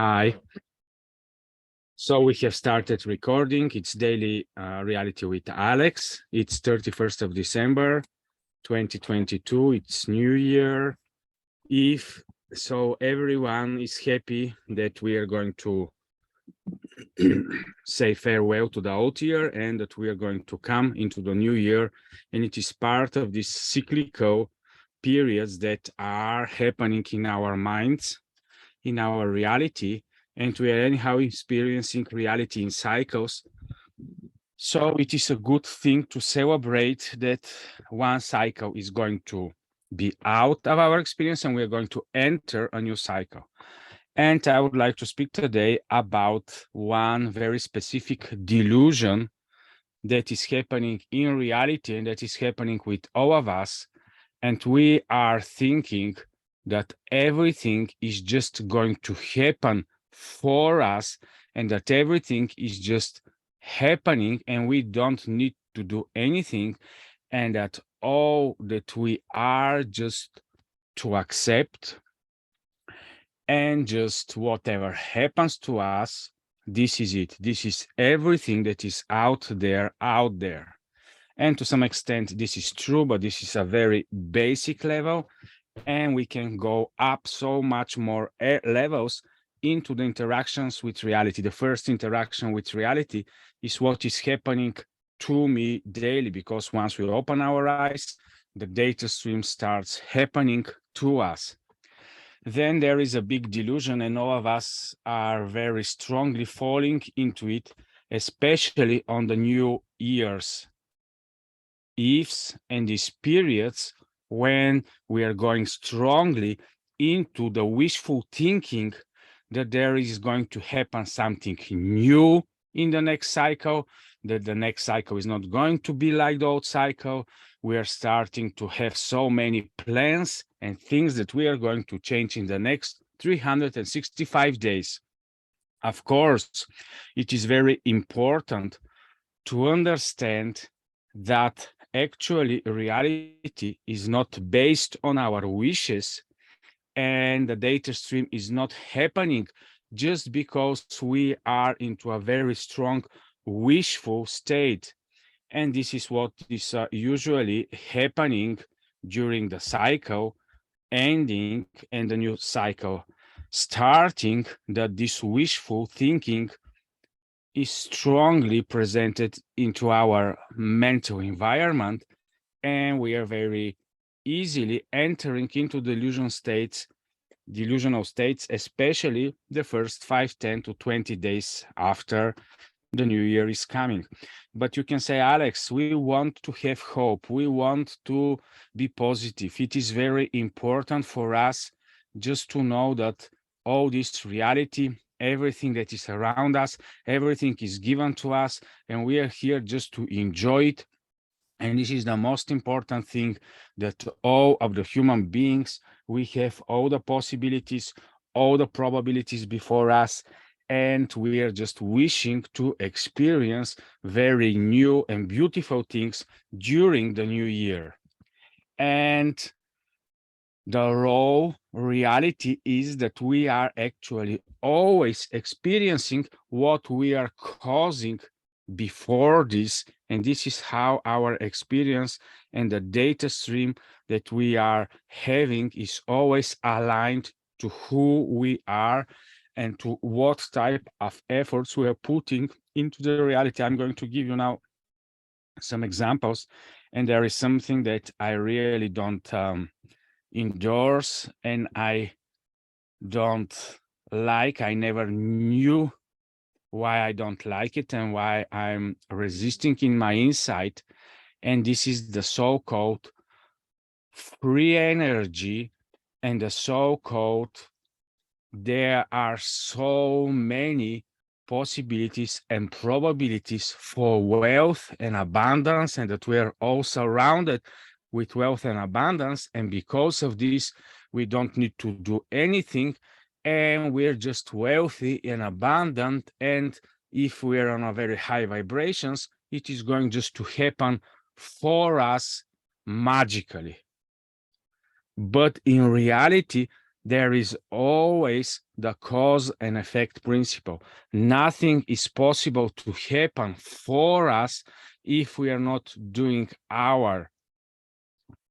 Hi. So we have started recording. It's daily reality with Alex. It's 31st of December, 2022. It's New Year Eve. So everyone is happy that we are going to say farewell to the old year and that we are going to come into the new year. And it is part of these cyclical periods that are happening in our minds, in our reality, and we are anyhow experiencing reality in cycles. So it is a good thing to celebrate that one cycle is going to be out of our experience and we're going to enter a new cycle. And I would like to speak today about one very specific delusion that is happening in reality and that is happening with all of us. And we are thinking that everything is just going to happen for us and that everything is just happening and we don't need to do anything, and that all that we are just to accept, and just whatever happens to us, this is it. This is everything that is out there. And to some extent, this is true, but this is a very basic level. And we can go up so much more levels into the interactions with reality. The first interaction with reality is what is happening to me daily, because once we open our eyes, the data stream starts happening to us. Then there is a big delusion, and all of us are very strongly falling into it, especially on the New Year's Eves and these periods when we are going strongly into the wishful thinking that there is going to happen something new in the next cycle, that the next cycle is not going to be like the old cycle. We are starting to have so many plans and things that we are going to change in the next 365 days. Of course, it is very important to understand that actually reality is not based on our wishes, and the data stream is not happening just because we are into a very strong wishful state. And this is what is usually happening during the cycle ending and the new cycle starting, that this wishful thinking is strongly presented into our mental environment, and we are very easily entering into delusional states, especially the first 5, 10 to 20 days after the new year is coming. But you can say, Alex, we want to have hope. We want to be positive. It is very important for us just to know that all this reality, everything that is around us, everything is given to us, and we are here just to enjoy it. And this is the most important thing, that all of the human beings, we have all the possibilities, all the probabilities before us, and we are just wishing to experience very new and beautiful things during the new year. And the raw reality is that we are actually always experiencing what we are causing before this, and this is how our experience and the data stream that we are having is always aligned to who we are and to what type of efforts we are putting into the reality. I'm going to give you now some examples, and there is something that I really don't endorse and I don't like. I never knew why I don't like it and why I'm resisting in my inside. And this is the so-called free energy and the so-called, there are so many possibilities and probabilities for wealth and abundance, and that we are all surrounded with wealth and abundance. And because of this, we don't need to do anything, and we're just wealthy and abundant. And if we're on a very high vibrations, it is going just to happen for us magically. But in reality, there is always the cause and effect principle. Nothing is possible to happen for us if we are not doing our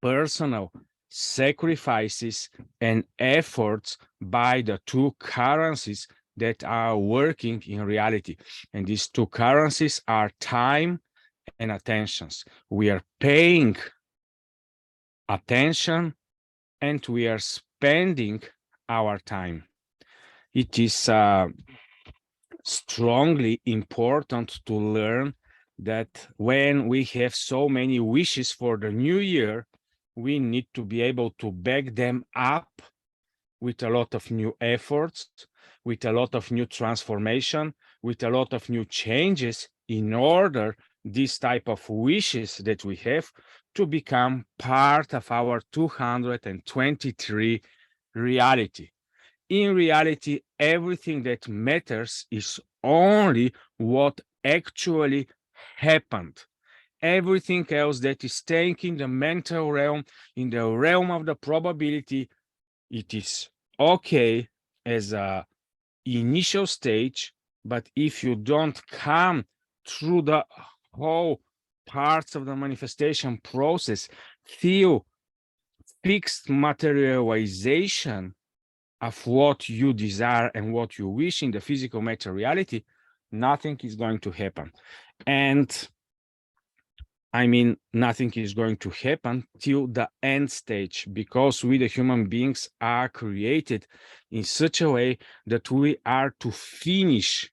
personal sacrifices and efforts by the two currencies that are working in reality. And these two currencies are time and attentions. We are paying attention and we are spending our time. It is strongly important to learn that when we have so many wishes for the new year, we need to be able to back them up with a lot of new efforts, with a lot of new transformation, with a lot of new changes in order this type of wishes that we have to become part of our 223 reality. In reality, everything that matters is only what actually happened. Everything else that is staying in the mental realm, in the realm of the probability, it is okay as a initial stage, but if you don't come through the whole parts of the manifestation process, feel fixed materialization of what you desire and what you wish in the physical matter reality, nothing is going to happen. And I mean, nothing is going to happen till the end stage, because we, the human beings, are created in such a way that we are to finish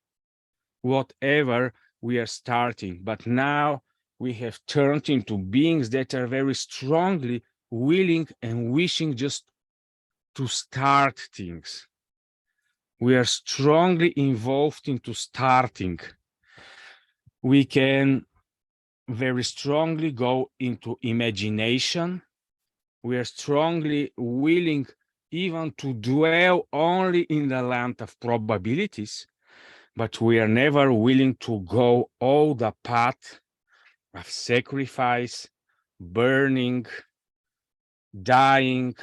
whatever we are starting. But now we have turned into beings that are very strongly willing and wishing just to start things. We are strongly involved into starting. We can very strongly go into imagination. We are strongly willing even to dwell only in the land of probabilities, but we are never willing to go all the path of sacrifice, burning, dying,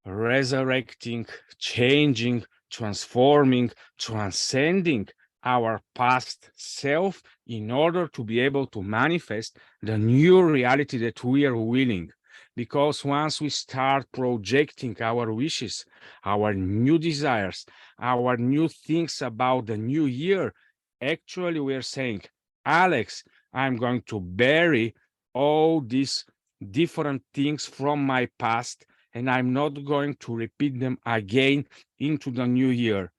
resurrecting, changing, transforming, transcending our past self in order to be able to manifest the new reality that we are willing. Because once we start projecting our wishes, our new desires, our new things about the new year, actually we are saying, Alex, I'm going to bury all these different things from my past, and I'm not going to repeat them again into the new year.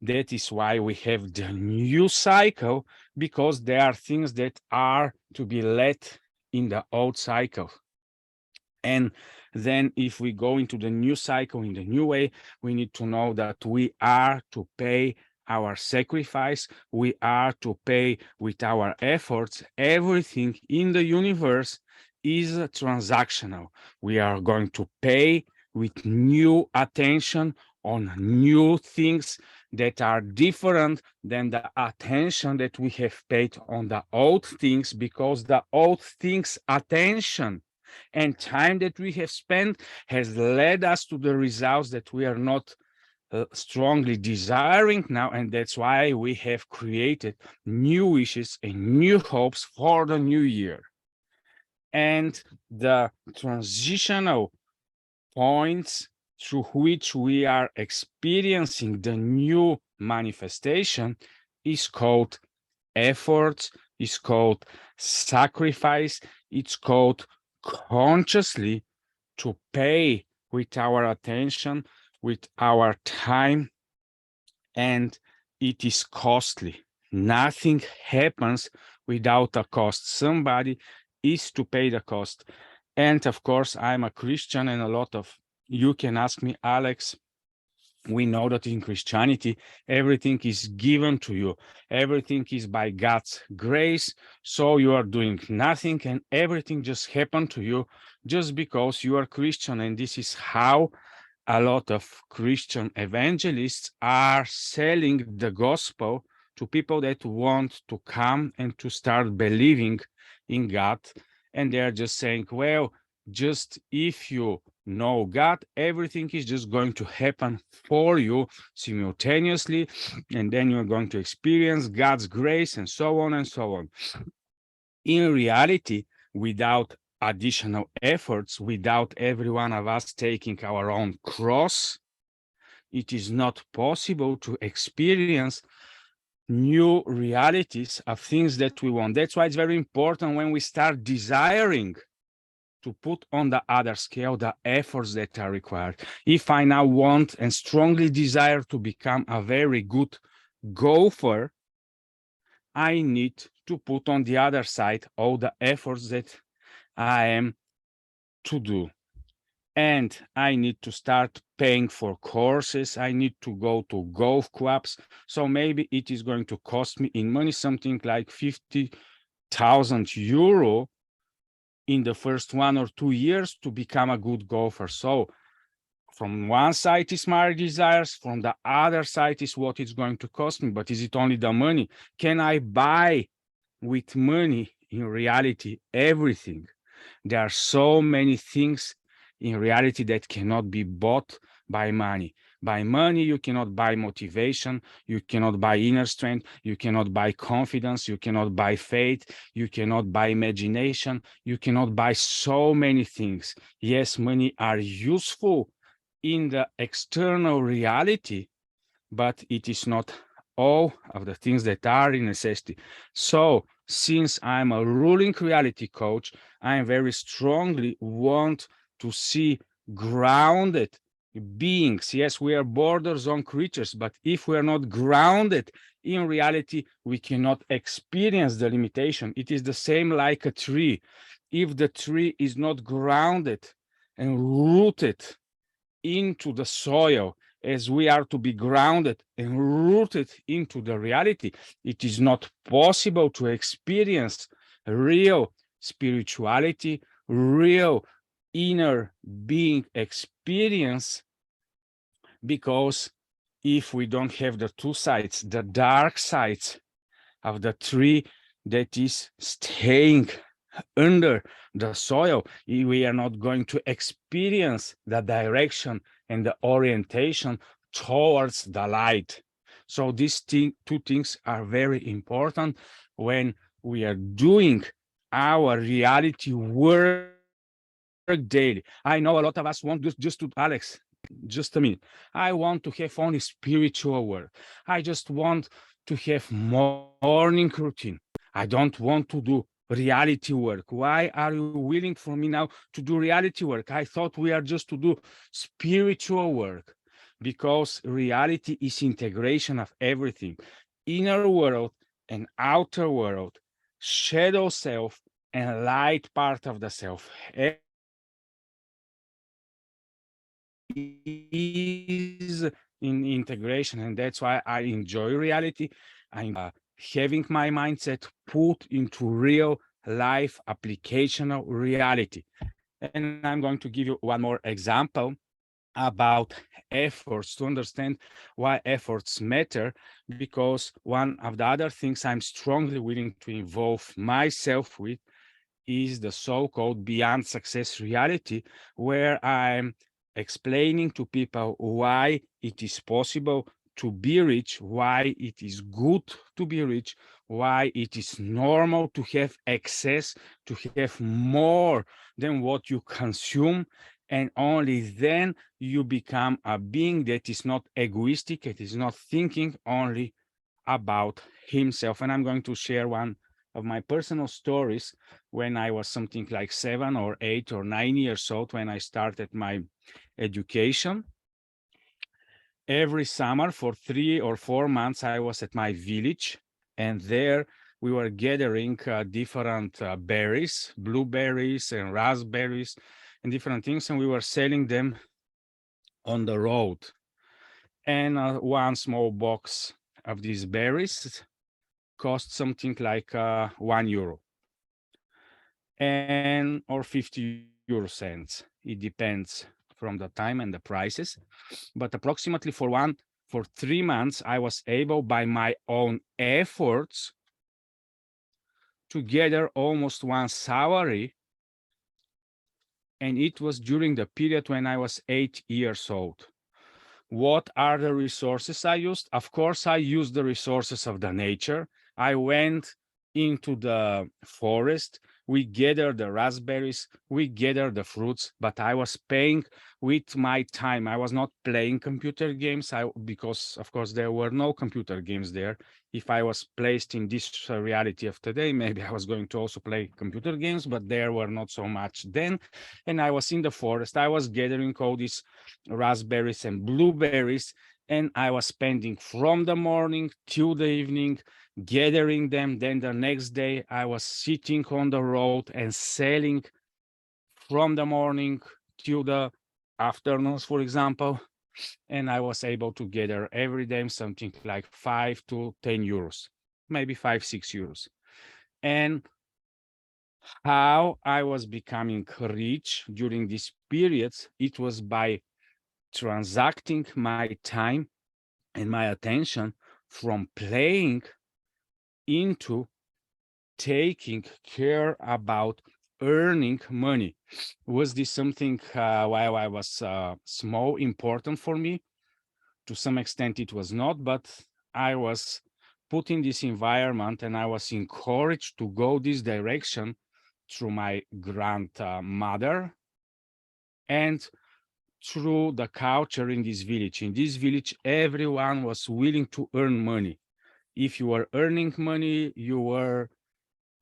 That is why we have the new cycle, because there are things that are to be let in the old cycle. And then if we go into the new cycle in the new way, we need to know that we are to pay our sacrifice, we are to pay with our efforts. Everything in the universe is transactional. We are going to pay with new attention on new things that are different than the attention that we have paid on the old things, because the old things attention and time that we have spent has led us to the results that we are not strongly desiring now, and that's why we have created new wishes and new hopes for the new year. And the transitional points through which we are experiencing the new manifestation is called effort, is called sacrifice, it's called consciously to pay with our attention, with our time, and it is costly. Nothing happens without a cost. Somebody is to pay the cost. And of course, I'm a Christian, and a lot of you can ask me, Alex, we know that in Christianity, everything is given to you. Everything is by God's grace. So you are doing nothing and everything just happened to you just because you are Christian. And this is how a lot of Christian evangelists are selling the gospel to people that want to come and to start believing in God. And they're just saying, well, just if you no God. Everything is just going to happen for you simultaneously, and then you're going to experience God's grace and so on and so on. In reality, without additional efforts, without every one of us taking our own cross, it is not possible to experience new realities of things that we want. That's why it's very important when we start desiring to put on the other scale the efforts that are required. If I now want and strongly desire to become a very good golfer, I need to put on the other side all the efforts that I am to do. And I need to start paying for courses. I need to go to golf clubs. So maybe it is going to cost me in money something like 50,000 euro in the first 1 or 2 years to become a good golfer. So from one side is my desires, from the other side is what it's going to cost me. But is it only the money? Can I buy with money in reality everything? There are so many things in reality that cannot be bought by money. By money, you cannot buy motivation, you cannot buy inner strength, you cannot buy confidence, you cannot buy faith, you cannot buy imagination, you cannot buy so many things. Yes, money are useful in the external reality, but it is not all of the things that are in necessity. So since I'm a ruling reality coach, I very strongly want to see grounded beings. Yes, we are border zone creatures, but if we are not grounded in reality, we cannot experience the limitation. It is the same like a tree. If the tree is not grounded and rooted into the soil, as we are to be grounded and rooted into the reality, it is not possible to experience real spirituality, real inner being experience, because if we don't have the two sides, the dark sides of the tree that is staying under the soil, we are not going to experience the direction and the orientation towards the light. So these two things are very important when we are doing our reality work daily. I know a lot of us want just to, Alex, just a minute. I want to have only spiritual work. I just want to have morning routine. I don't want to do reality work. Why are you willing for me now to do reality work? I thought we are just to do spiritual work, because reality is integration of everything, inner world and outer world, shadow self and light part of the self. Is in integration, and that's why I enjoy reality. I'm having my mindset put into real life applicational reality. And I'm going to give you one more example about efforts to understand why efforts matter, because one of the other things I'm strongly willing to involve myself with is the so-called beyond success reality, where I'm explaining to people why it is possible to be rich, why it is good to be rich, why it is normal to have excess, to have more than what you consume, and only then you become a being that is not egoistic, it is not thinking only about himself. And I'm going to share one of my personal stories when I was something like 7 or 8 or 9 years old, when I started my education. Every summer for 3 or 4 months, I was at my village, and there we were gathering different berries, blueberries and raspberries and different things, and we were selling them on the road. And one small box of these berries cost something like €1 and or 50 euro cents. It depends from the time and the prices. But approximately for 3 months, I was able by my own efforts to gather almost one salary And it was during the period when I was 8 years old. What are the resources I used? Of course, I used the resources of the nature. I went into the forest. We gathered the raspberries, we gathered the fruits, but I was paying with my time. I was not playing computer games because, of course, there were no computer games there. If I was placed in this reality of today, maybe I was going to also play computer games, but there were not so much then. And I was in the forest. I was gathering all these raspberries and blueberries, and I was spending from the morning till the evening gathering them. Then the next day I was sitting on the road and selling from the morning till the afternoons, for example. And I was able to gather every day something like 5 to 10 euros, maybe 5, 6 euros. And how I was becoming rich during these periods, it was by transacting my time and my attention from playing into taking care about earning money. Was this something while I was small important for me? To some extent it was not, but I was put in this environment and I was encouraged to go this direction through my grandmother and through the culture in this village. In this village, everyone was willing to earn money. If you were earning money, you were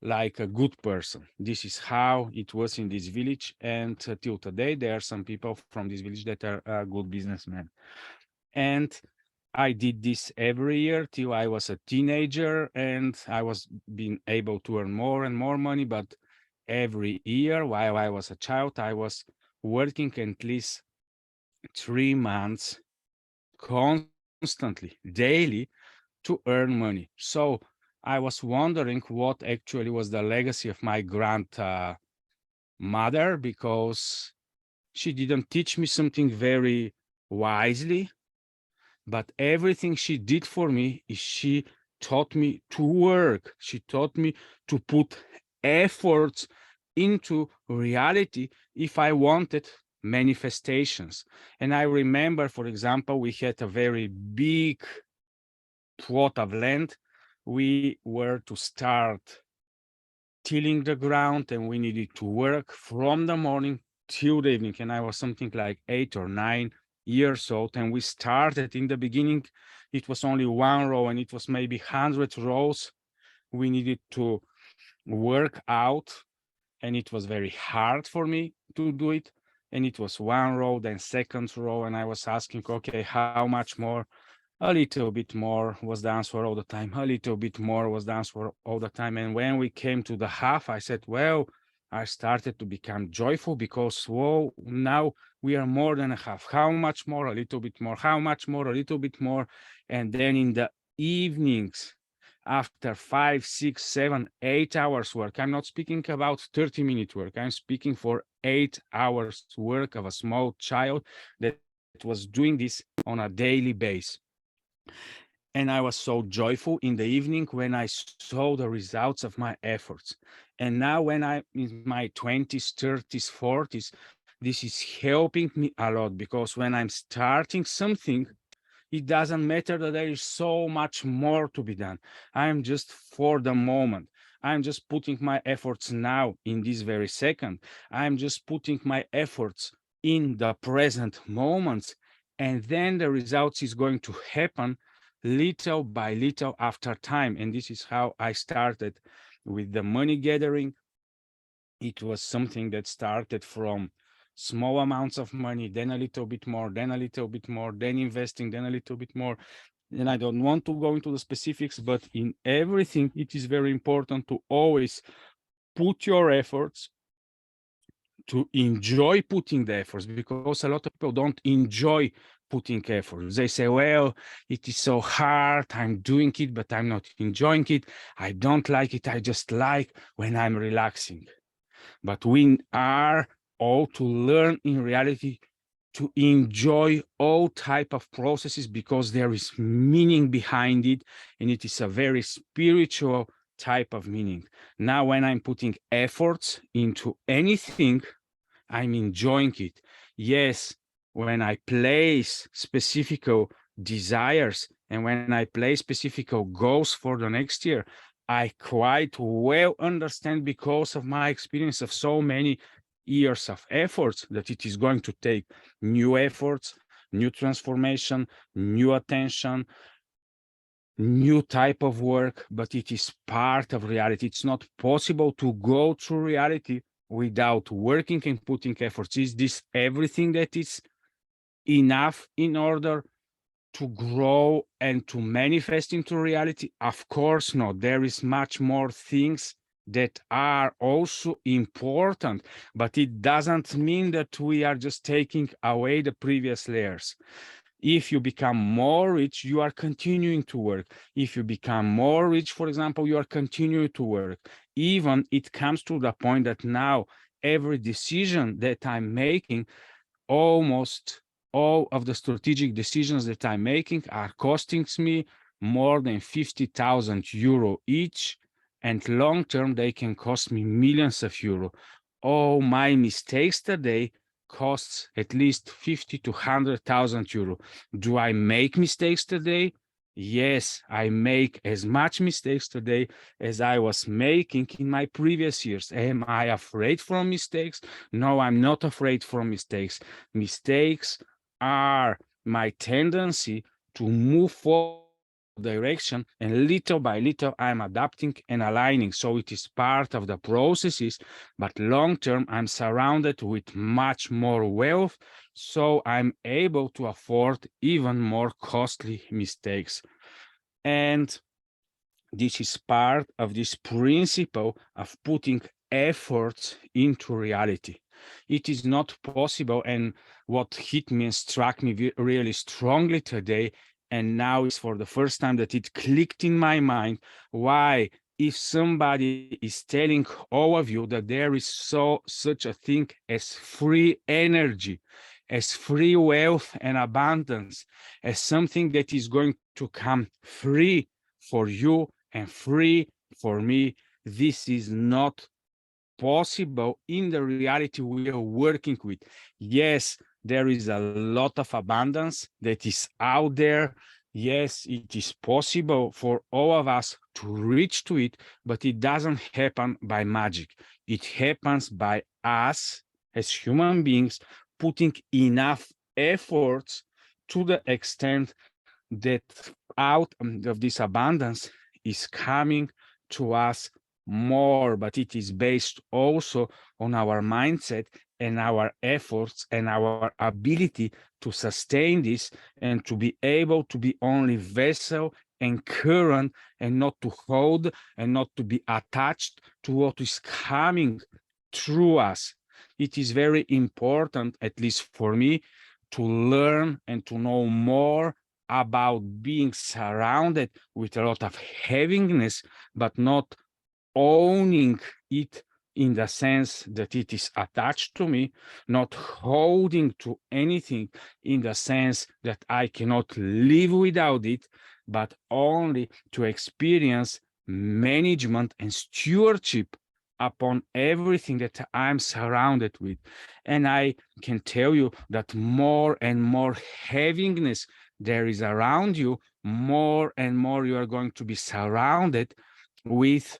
like a good person. This is how it was in this village. And till today, there are some people from this village that are good businessmen. And I did this every year till I was a teenager, and I was being able to earn more and more money. But every year, while I was a child, I was working at least 3 months constantly, daily, to earn money. So I was wondering what actually was the legacy of my grandmother, because she didn't teach me something very wisely, but everything she did for me is she taught me to work. She taught me to put efforts into reality if I wanted manifestations. And I remember, for example, we had a very big plot of land. We were to start tilling the ground and we needed to work from the morning till the evening. And I was something like 8 or 9 years old. And we started in the beginning, it was only one row and it was maybe 100 rows we needed to work out. And it was very hard for me to do it. And it was one row, then second row. And I was asking, okay, how much more? A little bit more was the answer all the time. A little bit more was the answer all the time. And when we came to the half, I said, well, I started to become joyful because, whoa, now we are more than a half. How much more? A little bit more. How much more? A little bit more. And then in the evenings, after 5, 6, 7, 8 hours work, I'm not speaking about 30-minute work. I'm speaking for 8 hours work of a small child that was doing this on a daily base. And I was so joyful in the evening when I saw the results of my efforts. And now when I'm in my 20s, 30s, 40s, this is helping me a lot, because when I'm starting something, it doesn't matter that there is so much more to be done. I'm just for the moment. I'm just putting my efforts now in this very second. I'm just putting my efforts in the present moments. And then the results is going to happen little by little after time. And this is how I started with the money gathering. It was something that started from small amounts of money, then a little bit more, then a little bit more, then investing, then a little bit more. And I don't want to go into the specifics, but in everything, it is very important to always put your efforts, to enjoy putting the efforts, because a lot of people don't enjoy putting efforts. They say, well, it is so hard. I'm doing it, but I'm not enjoying it. I don't like it. I just like when I'm relaxing. But we are all to learn in reality to enjoy all type of processes, because there is meaning behind it, and it is a very spiritual type of meaning. Now, when I'm putting efforts into anything, I'm enjoying it. Yes, when I place specific desires and when I place specific goals for the next year, I quite well understand, because of my experience of so many years of efforts, that it is going to take new efforts, new transformation, new attention, new type of work, but it is part of reality. It's not possible to go through reality without working and putting efforts. Is this everything that is enough in order to grow and to manifest into reality? Of course not. There is much more things that are also important, but it doesn't mean that we are just taking away the previous layers. If you become more rich, you are continuing to work. If you become more rich, for example, you are continuing to work. Even it comes to the point that now every decision that I'm making, almost all of the strategic decisions that I'm making are costing me more than 50,000 euro each, and long term they can cost me millions of euro. All my mistakes today costs at least 50 to 100,000 euro. Do I make mistakes today? Yes, I make as much mistakes today as I was making in my previous years. Am I afraid from mistakes? No, I'm not afraid from mistakes. Mistakes are my tendency to move forward direction, and little by little I'm adapting and aligning. So it is part of the processes, but long term I'm surrounded with much more wealth, so I'm able to afford even more costly mistakes. And this is part of this principle of putting efforts into reality. It is not possible, and what hit me and struck me really strongly today, and now is for the first time that it clicked in my mind, why, if somebody is telling all of you that there is such a thing as free energy, as free wealth and abundance, as something that is going to come free for you and free for me, this is not possible in the reality we are working with. Yes, there is a lot of abundance that is out there. Yes, it is possible for all of us to reach to it, but it doesn't happen by magic. It happens by us as human beings putting enough efforts, to the extent that out of this abundance is coming to us more, but it is based also on our mindset and our efforts and our ability to sustain this and to be able to be only vessel and current, and not to hold and not to be attached to what is coming through us. It is very important, at least for me, to learn and to know more about being surrounded with a lot of heaviness, but not owning it in the sense that it is attached to me, not holding to anything in the sense that I cannot live without it, but only to experience management and stewardship upon everything that I'm surrounded with. And I can tell you that more and more heaviness there is around you, more and more you are going to be surrounded with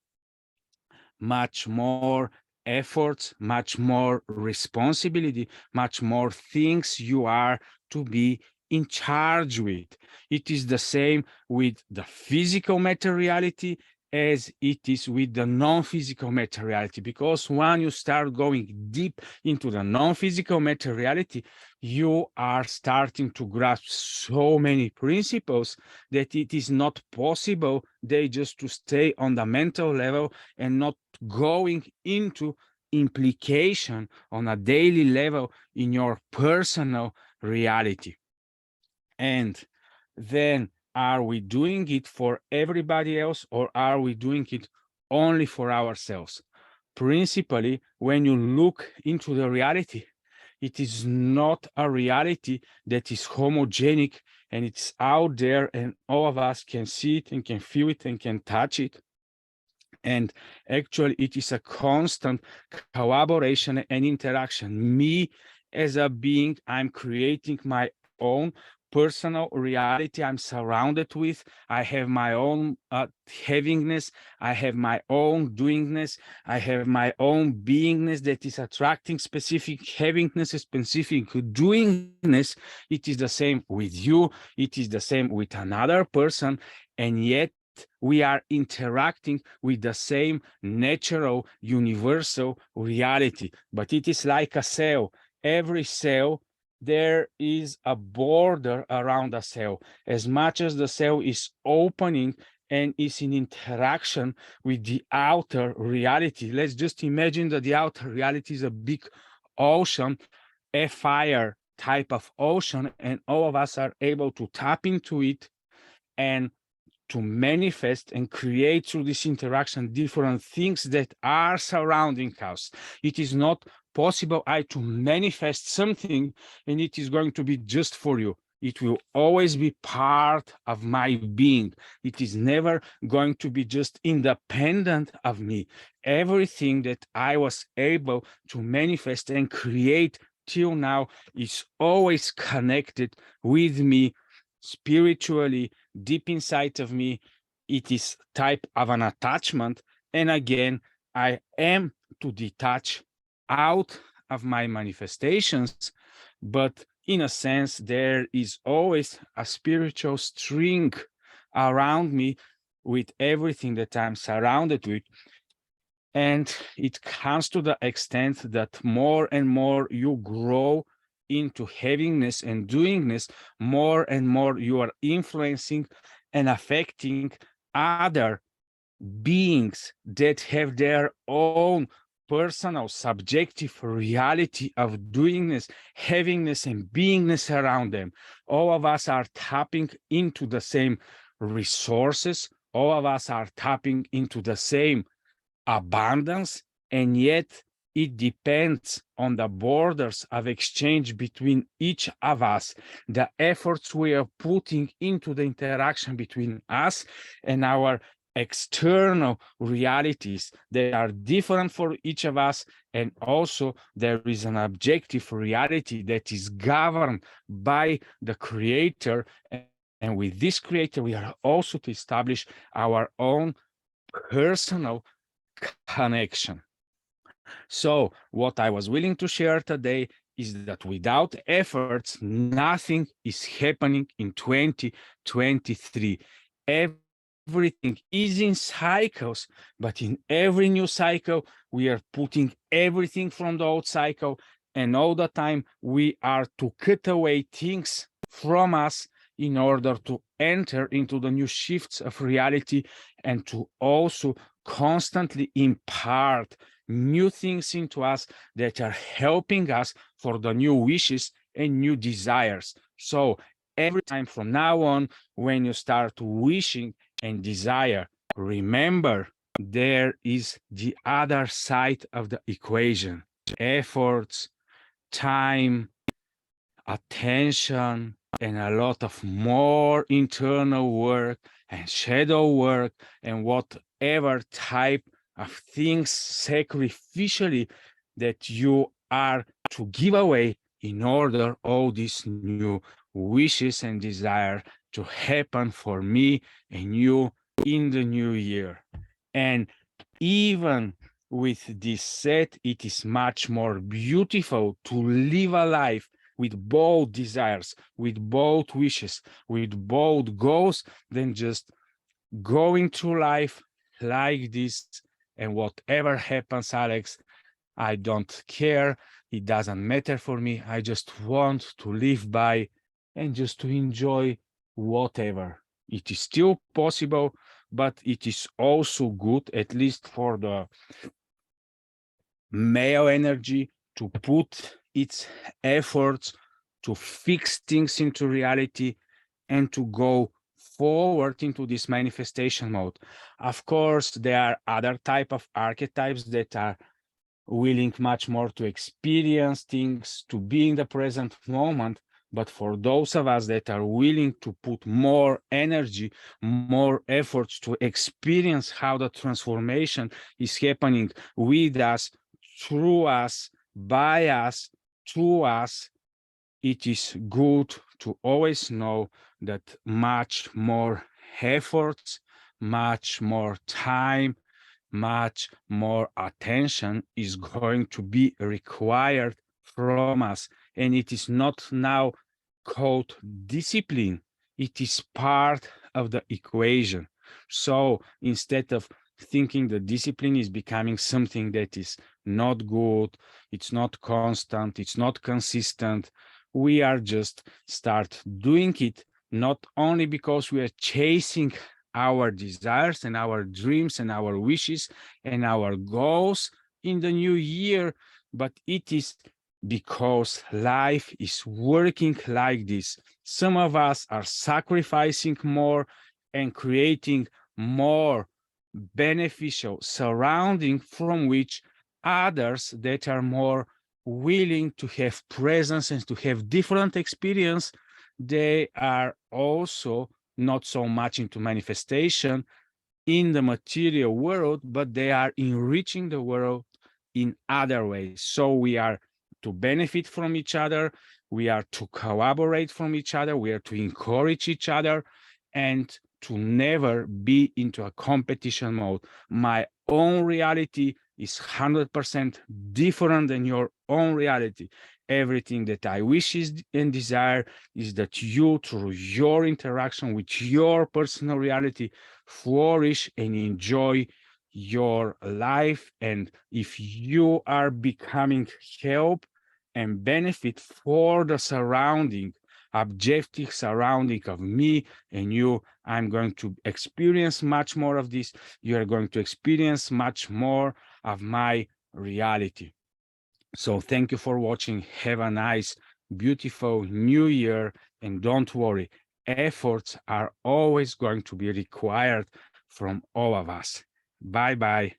much more efforts, much more responsibility, much more things you are to be in charge with. It is the same with the physical materiality as it is with the non-physical materiality, because when you start going deep into the non-physical materiality, you are starting to grasp so many principles that it is not possible they just to stay on the mental level and not going into implication on a daily level in your personal reality. And then, are we doing it for everybody else, or are we doing it only for ourselves? Principally, when you look into the reality, it is not a reality that is homogenic and it's out there and all of us can see it and can feel it and can touch it. And actually, it is a constant collaboration and interaction. Me as a being, I'm creating my own personal reality I'm surrounded with. I have my own havingness. I have my own doingness. I have my own beingness that is attracting specific havingness, specific doingness. It is the same with you. It is the same with another person. And yet we are interacting with the same natural, universal reality. But it is like a cell. Every cell, there is a border around the cell. As much as the cell is opening and is in interaction with the outer reality, let's just imagine that the outer reality is a big ocean, a fire type of ocean, and all of us are able to tap into it and to manifest and create through this interaction different things that are surrounding us. It is not possible to manifest something and it is going to be just for you. It will always be part of my being. It is never going to be just independent of me. Everything that I was able to manifest and create till now is always connected with me spiritually, deep inside of me. It is type of an attachment. And again, I am to detach out of my manifestations, but in a sense, there is always a spiritual string around me with everything that I'm surrounded with. And it comes to the extent that more and more you grow into havingness and doingness, more and more you are influencing and affecting other beings that have their own personal subjective reality of doingness, havingness, and beingness around them. All of us are tapping into the same resources. All of us are tapping into the same abundance, and yet it depends on the borders of exchange between each of us, the efforts we are putting into the interaction between us and our external realities that are different for each of us. And also there is an objective reality that is governed by the creator. And with this creator, we are also to establish our own personal connection. So what I was willing to share today is that without efforts, nothing is happening in 2023. Everything is in cycles, but in every new cycle, we are putting everything from the old cycle, and all the time we are to cut away things from us in order to enter into the new shifts of reality and to also constantly impart new things into us that are helping us for the new wishes and new desires. So every time from now on, when you start wishing and desire, remember there is the other side of the equation: efforts, time, attention, and a lot of more internal work and shadow work and whatever type of things sacrificially that you are to give away in order all these new wishes and desire to happen for me and you in the new year. And even with this set, it is much more beautiful to live a life with both desires, with both wishes, with both goals, than just going through life like this. And whatever happens, Alex, I don't care. It doesn't matter for me. I just want to live by and just to enjoy whatever. It is still possible, but it is also good, at least for the male energy, to put its efforts to fix things into reality and to go forward into this manifestation mode. Of course, there are other type of archetypes that are willing much more to experience things, to be in the present moment. But for those of us that are willing to put more energy, more efforts to experience how the transformation is happening with us, through us, by us, to us, it is good to always know that much more efforts, much more time, much more attention is going to be required from us. And it is not now called discipline, it is part of the equation. So instead of thinking the discipline is becoming something that is not good, it's not constant, it's not consistent, we are just start doing it not only because we are chasing our desires and our dreams and our wishes and our goals in the new year, but it is because life is working like this. Some of us are sacrificing more and creating more beneficial surrounding from which others that are more willing to have presence and to have different experience, they are also not so much into manifestation in the material world, but they are enriching the world in other ways. So we are to benefit from each other, we are to collaborate from each other, we are to encourage each other, and to never be into a competition mode. My own reality is 100% different than your own reality. Everything that I wish is and desire is that you, through your interaction with your personal reality, flourish and enjoy your life. And if you are becoming help and benefit for the surrounding, objective surrounding of me and you, I'm going to experience much more of this. You are going to experience much more of my reality. So thank you for watching. Have a nice, beautiful new year. And don't worry, efforts are always going to be required from all of us. Bye-bye.